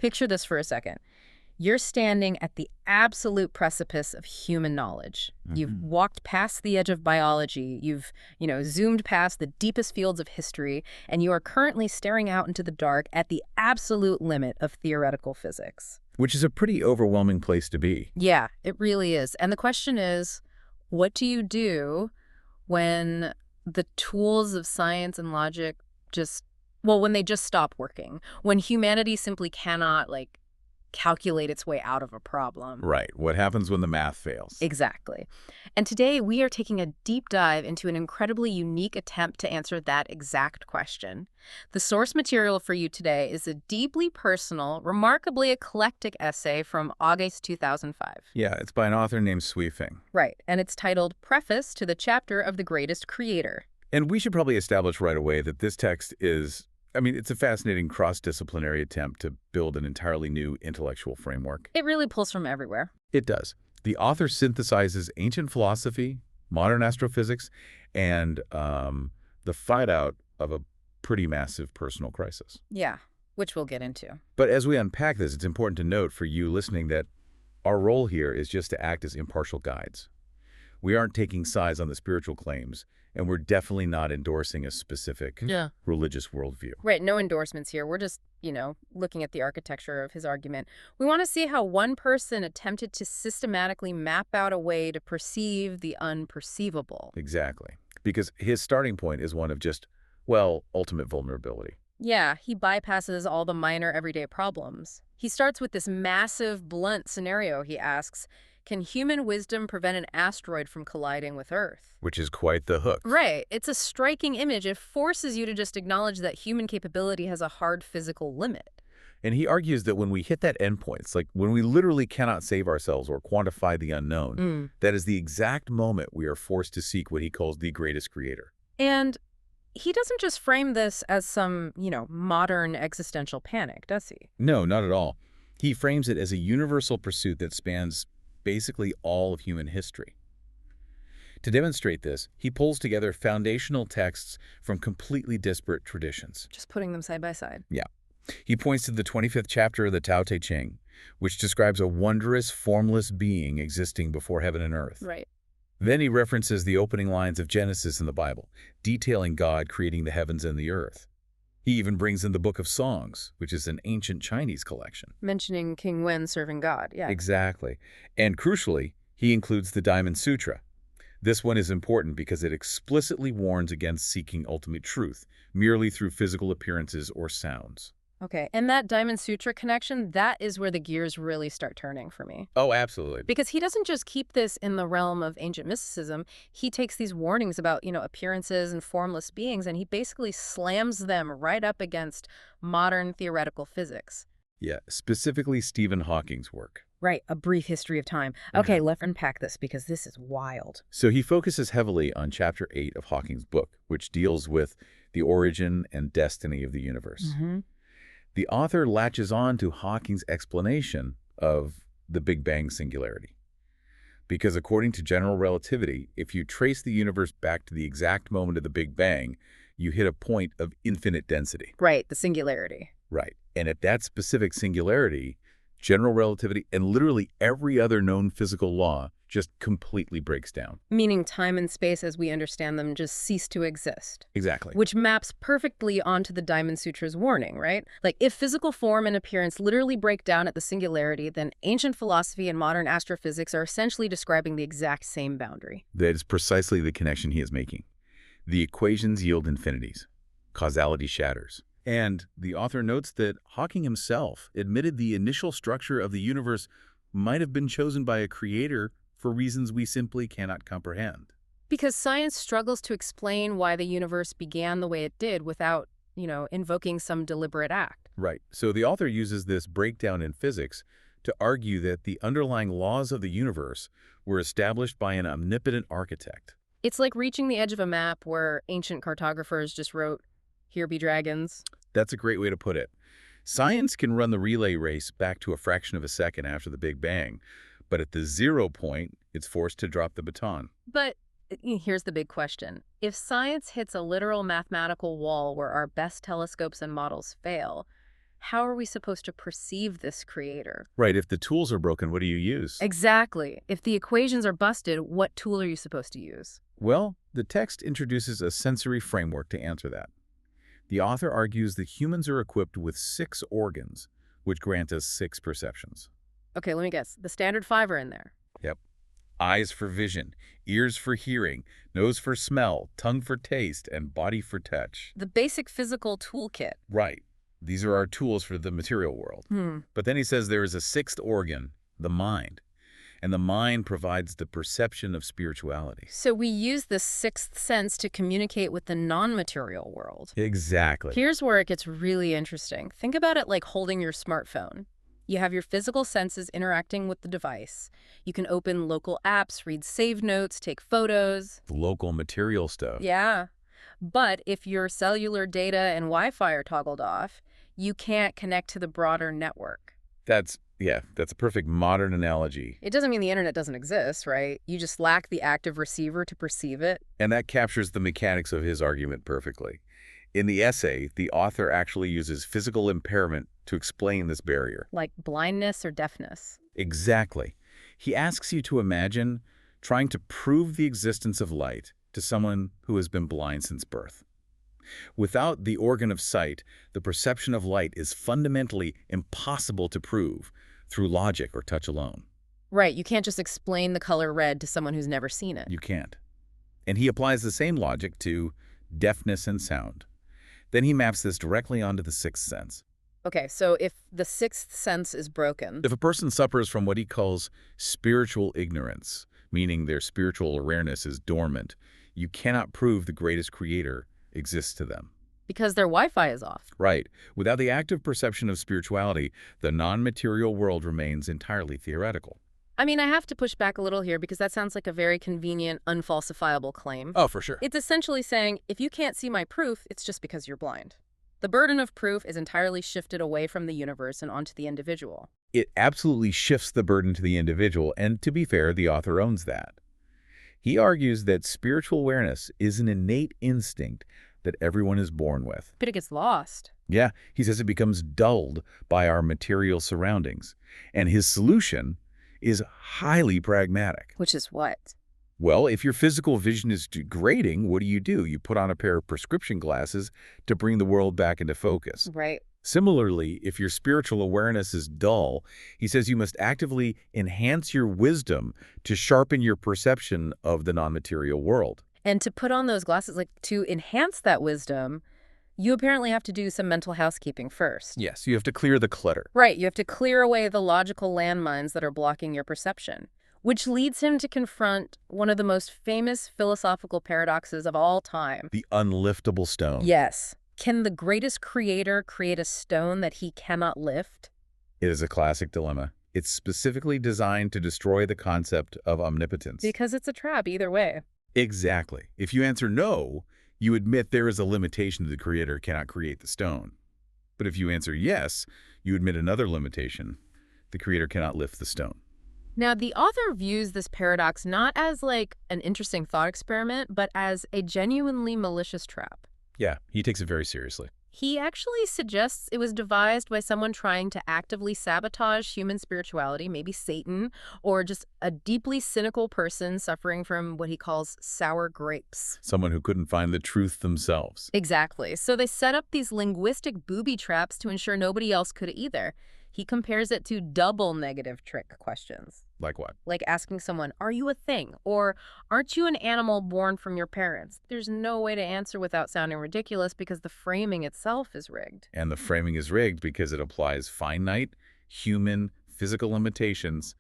Picture this for a second. You're standing at the absolute precipice of human knowledge. You've walked past the edge of biology. You've, zoomed past the deepest fields of history, and you are currently staring out into the dark at the absolute limit of theoretical physics. Which is a pretty overwhelming place to be. Yeah, it really is. And the question is, what do you do when the tools of science and logic when they just stop working? When humanity simply cannot, calculate its way out of a problem. Right. What happens when the math fails? Exactly. And today we are taking a deep dive into an incredibly unique attempt to answer that exact question. The source material for you today is a deeply personal, remarkably eclectic essay from August 2005. Yeah, it's by an author named Sweefing. Right. And it's titled Preface to the Chapter of the Greatest Creator. And we should probably establish right away that this text is, it's a fascinating cross-disciplinary attempt to build an entirely new intellectual framework. It really pulls from everywhere. It does. The author synthesizes ancient philosophy, modern astrophysics, and the fight out of a pretty massive personal crisis. Yeah, which we'll get into. But as we unpack this, it's important to note for you listening that our role here is just to act as impartial guides. We aren't taking sides on the spiritual claims, and we're definitely not endorsing a specific religious worldview. Right, no endorsements here. We're just, looking at the architecture of his argument. We want to see how one person attempted to systematically map out a way to perceive the unperceivable. Exactly. Because his starting point is one of just, ultimate vulnerability. Yeah, he bypasses all the minor everyday problems. He starts with this massive, blunt scenario. He asks, can human wisdom prevent an asteroid from colliding with Earth? Which is quite the hook. Right. It's a striking image. It forces you to just acknowledge that human capability has a hard physical limit. And he argues that when we hit that endpoint, it's like when we literally cannot save ourselves or quantify the unknown, that is the exact moment we are forced to seek what he calls the greatest creator. And he doesn't just frame this as some, modern existential panic, does he? No, not at all. He frames it as a universal pursuit that spans basically all of human history. To demonstrate this, he pulls together foundational texts from completely disparate traditions. Just putting them side by side. Yeah. He points to the 25th chapter of the Tao Te Ching, which describes a wondrous, formless being existing before heaven and earth. Right. Then he references the opening lines of Genesis in the Bible, detailing God creating the heavens and the earth. He even brings in the Book of Songs, which is an ancient Chinese collection. Mentioning King Wen serving God, yeah. Exactly. And crucially, he includes the Diamond Sutra. This one is important because it explicitly warns against seeking ultimate truth, merely through physical appearances or sounds. Okay, and that Diamond Sutra connection, that is where the gears really start turning for me. Oh, absolutely. Because he doesn't just keep this in the realm of ancient mysticism. He takes these warnings about, appearances and formless beings, and he basically slams them right up against modern theoretical physics. Yeah, specifically Stephen Hawking's work. Right, A Brief History of Time. Okay, let's unpack this because this is wild. So he focuses heavily on Chapter 8 of Hawking's book, which deals with the origin and destiny of the universe. The author latches on to Hawking's explanation of the Big Bang singularity. Because according to general relativity, if you trace the universe back to the exact moment of the Big Bang, you hit a point of infinite density. Right, the singularity. Right. And at that specific singularity, general relativity and literally every other known physical law just completely breaks down. Meaning time and space as we understand them just cease to exist. Exactly. Which maps perfectly onto the Diamond Sutra's warning, right? Like, if physical form and appearance literally break down at the singularity, then ancient philosophy and modern astrophysics are essentially describing the exact same boundary. That is precisely the connection he is making. The equations yield infinities. Causality shatters. And the author notes that Hawking himself admitted the initial structure of the universe might have been chosen by a creator for reasons we simply cannot comprehend. Because science struggles to explain why the universe began the way it did without, invoking some deliberate act. Right. So the author uses this breakdown in physics to argue that the underlying laws of the universe were established by an omnipotent architect. It's like reaching the edge of a map where ancient cartographers just wrote, "Here be dragons." That's a great way to put it. Science can run the relay race back to a fraction of a second after the Big Bang, but at the 0 point, it's forced to drop the baton. But here's the big question. If science hits a literal mathematical wall where our best telescopes and models fail, how are we supposed to perceive this creator? Right, if the tools are broken, what do you use? Exactly. If the equations are busted, what tool are you supposed to use? Well, the text introduces a sensory framework to answer that. The author argues that humans are equipped with 6 organs, which grant us 6 perceptions. Okay, let me guess. The standard 5 are in there. Yep. Eyes for vision, ears for hearing, nose for smell, tongue for taste, and body for touch. The basic physical toolkit. Right. These are our tools for the material world. But then he says there is a 6th organ, the mind. And the mind provides the perception of spirituality. So we use the sixth sense to communicate with the non-material world. Exactly. Here's where it gets really interesting. Think about it like holding your smartphone. You have your physical senses interacting with the device. You can open local apps, read save notes, take photos. The local material stuff. Yeah. But if your cellular data and Wi-Fi are toggled off, you can't connect to the broader network. That's a perfect modern analogy. It doesn't mean the internet doesn't exist, right? You just lack the active receiver to perceive it. And that captures the mechanics of his argument perfectly. In the essay, the author actually uses physical impairment to explain this barrier. Like blindness or deafness. Exactly. He asks you to imagine trying to prove the existence of light to someone who has been blind since birth. Without the organ of sight, the perception of light is fundamentally impossible to prove through logic or touch alone. Right, you can't just explain the color red to someone who's never seen it. You can't. And he applies the same logic to deafness and sound. Then he maps this directly onto the sixth sense. Okay, so if the sixth sense is broken... If a person suffers from what he calls spiritual ignorance, meaning their spiritual awareness is dormant, you cannot prove the greatest creator exists to them. Because their Wi-Fi is off. Right. Without the active perception of spirituality, the non-material world remains entirely theoretical. I mean, I have to push back a little here because that sounds like a very convenient, unfalsifiable claim. Oh, for sure. It's essentially saying, if you can't see my proof, it's just because you're blind. The burden of proof is entirely shifted away from the universe and onto the individual. It absolutely shifts the burden to the individual, and to be fair, the author owns that. He argues that spiritual awareness is an innate instinct that everyone is born with. But it gets lost. Yeah, he says it becomes dulled by our material surroundings. And his solution is highly pragmatic. Which is what? Well, if your physical vision is degrading, what do? You put on a pair of prescription glasses to bring the world back into focus. Right. Similarly, if your spiritual awareness is dull, he says you must actively enhance your wisdom to sharpen your perception of the non-material world. And to put on those glasses, like to enhance that wisdom, you apparently have to do some mental housekeeping first. Yes, you have to clear the clutter. Right, you have to clear away the logical landmines that are blocking your perception. Which leads him to confront one of the most famous philosophical paradoxes of all time. The unliftable stone. Yes. Can the greatest creator create a stone that he cannot lift? It is a classic dilemma. It's specifically designed to destroy the concept of omnipotence. Because it's a trap either way. Exactly. If you answer no, you admit there is a limitation that the creator cannot create the stone. But if you answer yes, you admit another limitation. The creator cannot lift the stone. Now, the author views this paradox not as like an interesting thought experiment, but as a genuinely malicious trap. Yeah, he takes it very seriously. He actually suggests it was devised by someone trying to actively sabotage human spirituality, maybe Satan, or just a deeply cynical person suffering from what he calls sour grapes. Someone who couldn't find the truth themselves. Exactly. So they set up these linguistic booby traps to ensure nobody else could either. He compares it to double negative trick questions. Like what? Like asking someone, are you a thing? Or aren't you an animal born from your parents? There's no way to answer without sounding ridiculous because the framing itself is rigged. And the framing is rigged because it applies finite, human, physical limitations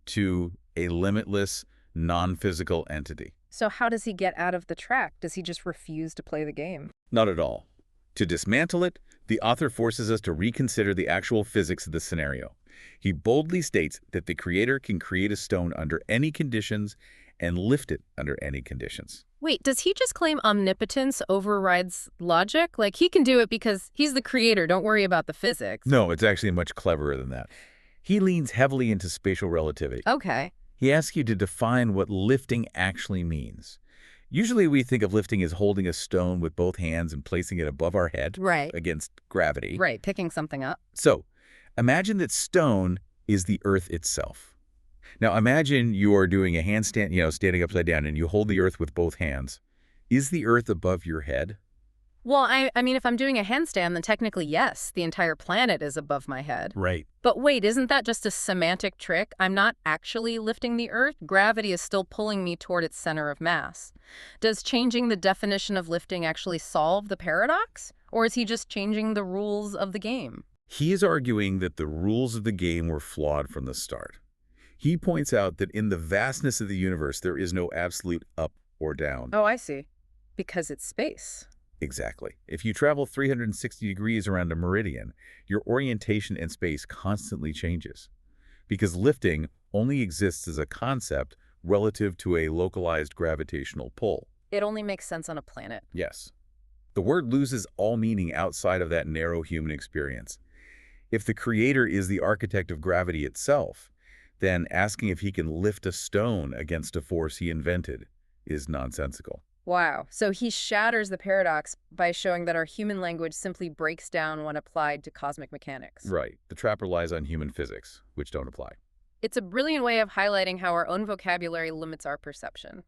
to a limitless, non-physical entity. So how does he get out of the trap? Does he just refuse to play the game? Not at all. To dismantle it, the author forces us to reconsider the actual physics of the scenario. He boldly states that the creator can create a stone under any conditions and lift it under any conditions. Wait, does he just claim omnipotence overrides logic? Like he can do it because he's the creator, don't worry about the physics. No, it's actually much cleverer than that. He leans heavily into spatial relativity. Okay. He asks you to define what lifting actually means. Usually we think of lifting as holding a stone with both hands and placing it above our head Right. against gravity. Right, picking something up. So imagine that stone is the earth itself. Now imagine you are doing a handstand, standing upside down, and you hold the earth with both hands. Is the earth above your head? Well, I mean, if I'm doing a handstand, then technically, yes, the entire planet is above my head. Right. But wait, isn't that just a semantic trick? I'm not actually lifting the Earth. Gravity is still pulling me toward its center of mass. Does changing the definition of lifting actually solve the paradox? Or is he just changing the rules of the game? He is arguing that the rules of the game were flawed from the start. He points out that in the vastness of the universe, there is no absolute up or down. Oh, I see. Because it's space. Exactly. If you travel 360 degrees around a meridian, your orientation in space constantly changes. Because lifting only exists as a concept relative to a localized gravitational pull. It only makes sense on a planet. Yes. The word loses all meaning outside of that narrow human experience. If the creator is the architect of gravity itself, then asking if he can lift a stone against a force he invented is nonsensical. Wow. So he shatters the paradox by showing that our human language simply breaks down when applied to cosmic mechanics. Right. The trap relies on human physics, which don't apply. It's a brilliant way of highlighting how our own vocabulary limits our perception.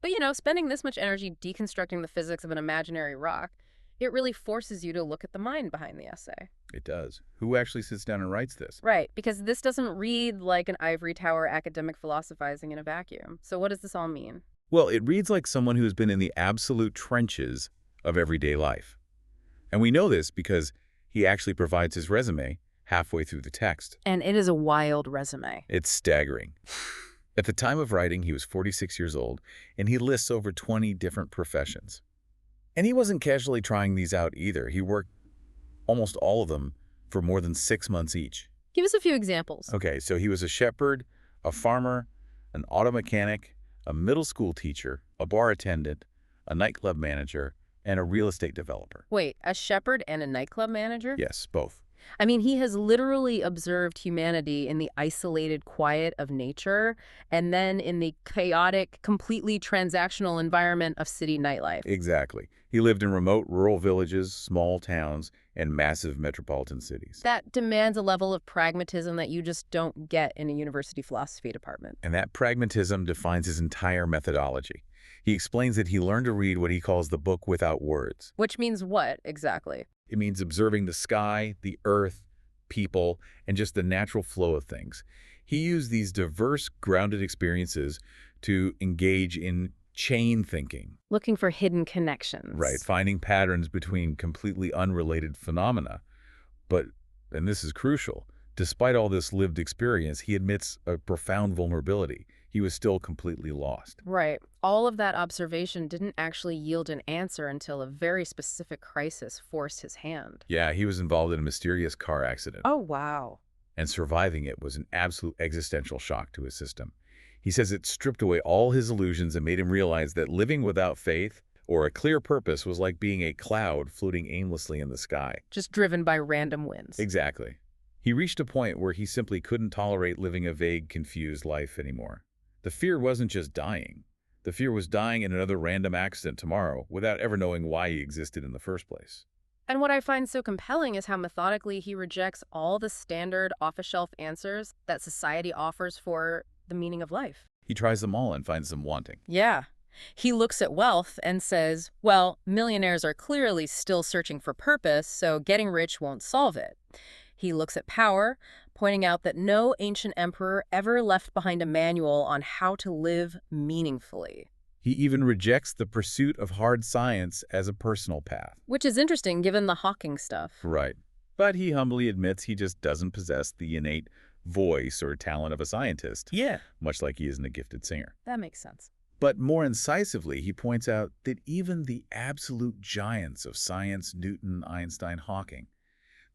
But spending this much energy deconstructing the physics of an imaginary rock, it really forces you to look at the mind behind the essay. It does. Who actually sits down and writes this? Right, because this doesn't read like an ivory tower academic philosophizing in a vacuum. So what does this all mean? Well, it reads like someone who's been in the absolute trenches of everyday life. And we know this because he actually provides his resume halfway through the text. And it is a wild resume. It's staggering. At the time of writing, he was 46 years old, and he lists over 20 different professions. And he wasn't casually trying these out either. He worked almost all of them for more than 6 months each. Give us a few examples. Okay, so he was a shepherd, a farmer, an auto mechanic, a middle school teacher, a bar attendant, a nightclub manager, and a real estate developer. Wait, a shepherd and a nightclub manager? Yes, both. I mean, he has literally observed humanity in the isolated quiet of nature and then in the chaotic, completely transactional environment of city nightlife. Exactly. He lived in remote rural villages, small towns, and massive metropolitan cities. That demands a level of pragmatism that you just don't get in a university philosophy department. And that pragmatism defines his entire methodology. He explains that he learned to read what he calls the book without words. Which means what, exactly? It means observing the sky, the earth, people, and just the natural flow of things. He used these diverse, grounded experiences to engage in chain thinking. Looking for hidden connections. Right, finding patterns between completely unrelated phenomena. But, and this is crucial, despite all this lived experience, he admits a profound vulnerability. He was still completely lost. Right. All of that observation didn't actually yield an answer until a very specific crisis forced his hand. Yeah, he was involved in a mysterious car accident. Oh, wow. And surviving it was an absolute existential shock to his system. He says it stripped away all his illusions and made him realize that living without faith or a clear purpose was like being a cloud floating aimlessly in the sky. Just driven by random winds. Exactly. He reached a point where he simply couldn't tolerate living a vague, confused life anymore. The fear wasn't just dying. The fear was dying in another random accident tomorrow without ever knowing why he existed in the first place. And what I find so compelling is how methodically he rejects all the standard off-the-shelf answers that society offers for the meaning of life. He tries them all and finds them wanting. Yeah. He looks at wealth and says, well, millionaires are clearly still searching for purpose, so getting rich won't solve it. He looks at power, pointing out that no ancient emperor ever left behind a manual on how to live meaningfully. He even rejects the pursuit of hard science as a personal path. Which is interesting given the Hawking stuff. Right. But he humbly admits he just doesn't possess the innate voice or talent of a scientist. Yeah. Much like he isn't a gifted singer. That makes sense. But more incisively, he points out that even the absolute giants of science, Newton, Einstein, Hawking,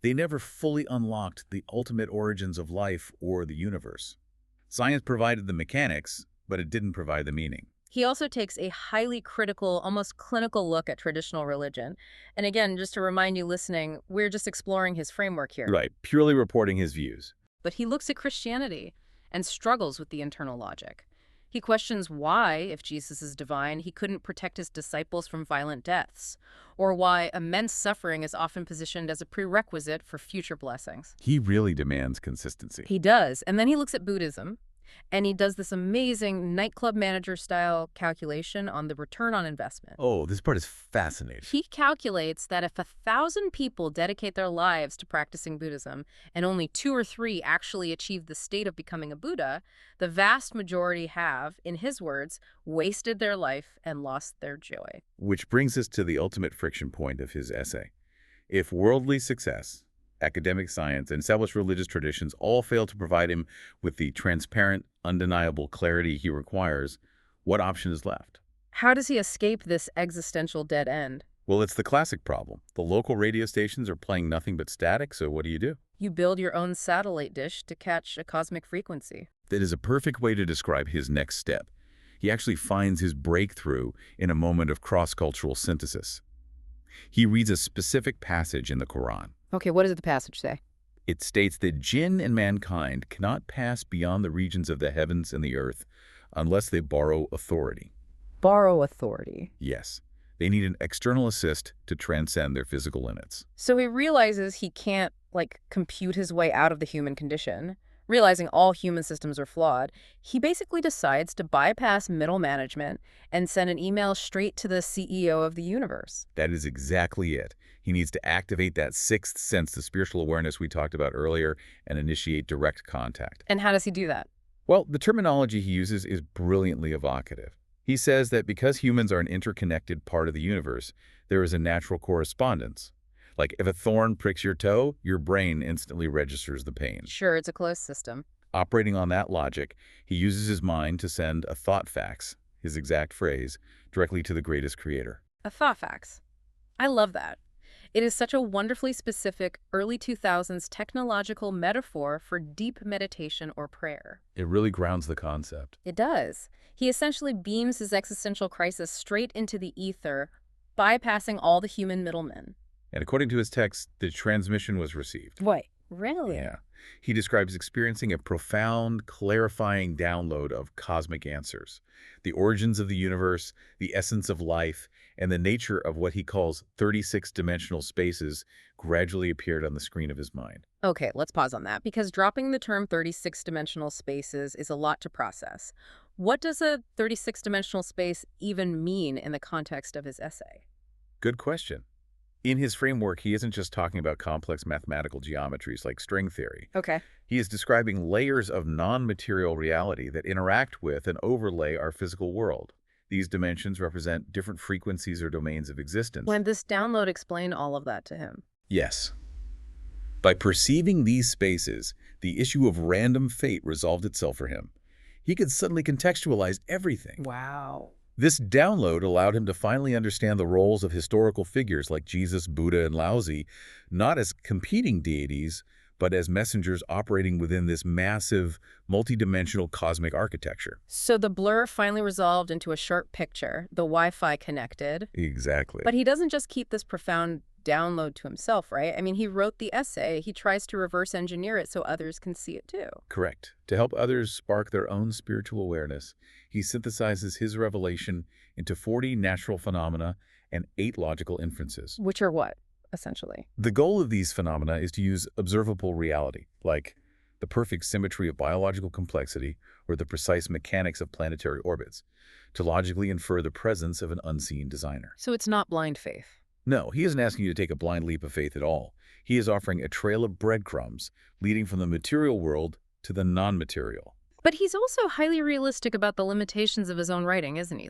they never fully unlocked the ultimate origins of life or the universe. Science provided the mechanics, but it didn't provide the meaning. He also takes a highly critical, almost clinical look at traditional religion. And again, just to remind you listening, we're just exploring his framework here. Right, purely reporting his views. But he looks at Christianity and struggles with the internal logic. He questions why, if Jesus is divine, he couldn't protect his disciples from violent deaths, or why immense suffering is often positioned as a prerequisite for future blessings. He really demands consistency. He does. And then he looks at Buddhism, and he does this amazing nightclub manager-style calculation on the return on investment. Oh, this part is fascinating. He calculates that if 1,000 people dedicate their lives to practicing Buddhism and only 2 or 3 actually achieve the state of becoming a Buddha, the vast majority have, in his words, wasted their life and lost their joy. Which brings us to the ultimate friction point of his essay. If worldly success, academic science, and established religious traditions all fail to provide him with the transparent, undeniable clarity he requires, what option is left? How does he escape this existential dead end? Well, it's the classic problem. The local radio stations are playing nothing but static, so what do? You build your own satellite dish to catch a cosmic frequency. That is a perfect way to describe his next step. He actually finds his breakthrough in a moment of cross-cultural synthesis. He reads a specific passage in the Quran. Okay, what does the passage say? It states that jinn and mankind cannot pass beyond the regions of the heavens and the earth unless they borrow authority. Borrow authority. Yes, they need an external assist to transcend their physical limits. So he realizes he can't, compute his way out of the human condition. Realizing all human systems are flawed, he basically decides to bypass middle management and send an email straight to the CEO of the universe. That is exactly it. He needs to activate that sixth sense, the spiritual awareness we talked about earlier, and initiate direct contact. And how does he do that? Well, the terminology he uses is brilliantly evocative. He says that because humans are an interconnected part of the universe, there is a natural correspondence. Like if a thorn pricks your toe, your brain instantly registers the pain. Sure, it's a closed system. Operating on that logic, he uses his mind to send a thought fax, his exact phrase, directly to the greatest creator. A thought fax. I love that. It is such a wonderfully specific early 2000s technological metaphor for deep meditation or prayer. It really grounds the concept. It does. He essentially beams his existential crisis straight into the ether, bypassing all the human middlemen. And according to his text, the transmission was received. Wait, really? Yeah. He describes experiencing a profound, clarifying download of cosmic answers, the origins of the universe, the essence of life, and the nature of what he calls 36-dimensional spaces gradually appeared on the screen of his mind. Okay, let's pause on that, because dropping the term 36-dimensional spaces is a lot to process. What does a 36-dimensional space even mean in the context of his essay? Good question. In his framework, he isn't just talking about complex mathematical geometries like string theory. Okay. He is describing layers of non-material reality that interact with and overlay our physical world. These dimensions represent different frequencies or domains of existence. When this download explained all of that to him? Yes. By perceiving these spaces, the issue of random fate resolved itself for him. He could suddenly contextualize everything. Wow. This download allowed him to finally understand the roles of historical figures like Jesus, Buddha, and Laozi, not as competing deities, but as messengers operating within this massive, multidimensional cosmic architecture. So the blur finally resolved into a sharp picture, the Wi-Fi connected. Exactly. But he doesn't just keep this profound download to himself, right? I mean, he wrote the essay. He tries to reverse engineer it so others can see it too. Correct. To help others spark their own spiritual awareness, he synthesizes his revelation into 40 natural phenomena and 8 logical inferences. Which are what, essentially? The goal of these phenomena is to use observable reality, like the perfect symmetry of biological complexity or the precise mechanics of planetary orbits, to logically infer the presence of an unseen designer. So it's not blind faith. No, he isn't asking you to take a blind leap of faith at all. He is offering a trail of breadcrumbs leading from the material world to the non-material. But he's also highly realistic about the limitations of his own writing, isn't he?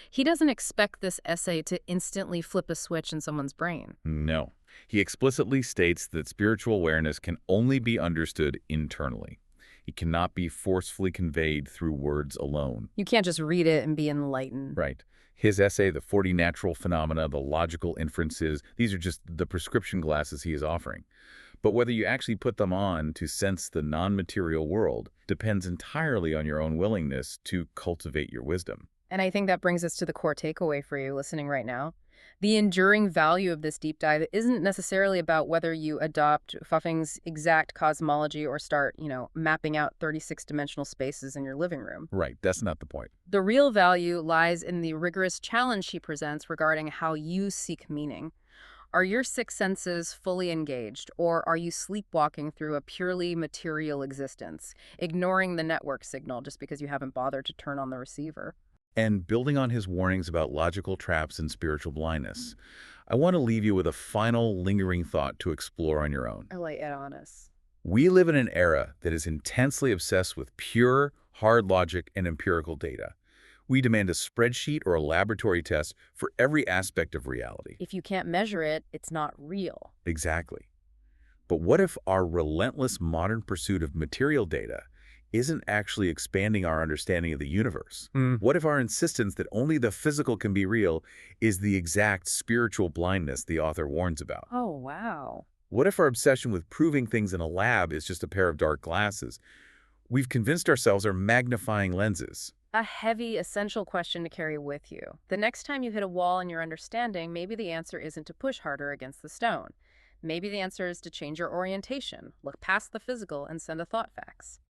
He doesn't expect this essay to instantly flip a switch in someone's brain. No. He explicitly states that spiritual awareness can only be understood internally. It cannot be forcefully conveyed through words alone. You can't just read it and be enlightened. Right. His essay, The 40 Natural Phenomena, the Logical Inferences, these are just the prescription glasses he is offering. But whether you actually put them on to sense the non-material world depends entirely on your own willingness to cultivate your wisdom. And I think that brings us to the core takeaway for you listening right now. The enduring value of this deep dive isn't necessarily about whether you adopt Pfaffing's exact cosmology or start, mapping out 36-dimensional spaces in your living room. Right, that's not the point. The real value lies in the rigorous challenge she presents regarding how you seek meaning. Are your six senses fully engaged, or are you sleepwalking through a purely material existence, ignoring the network signal just because you haven't bothered to turn on the receiver? And building on his warnings about logical traps and spiritual blindness, I want to leave you with a final lingering thought to explore on your own. I lay it on us. We live in an era that is intensely obsessed with pure, hard logic and empirical data. We demand a spreadsheet or a laboratory test for every aspect of reality. If you can't measure it, it's not real. Exactly. But what if our relentless modern pursuit of material data isn't actually expanding our understanding of the universe? What if our insistence that only the physical can be real is the exact spiritual blindness the author warns about? Oh, wow. What if our obsession with proving things in a lab is just a pair of dark glasses we've convinced ourselves are magnifying lenses? A heavy, essential question to carry with you. The next time you hit a wall in your understanding, maybe the answer isn't to push harder against the stone. Maybe the answer is to change your orientation, look past the physical, and send a thought fax.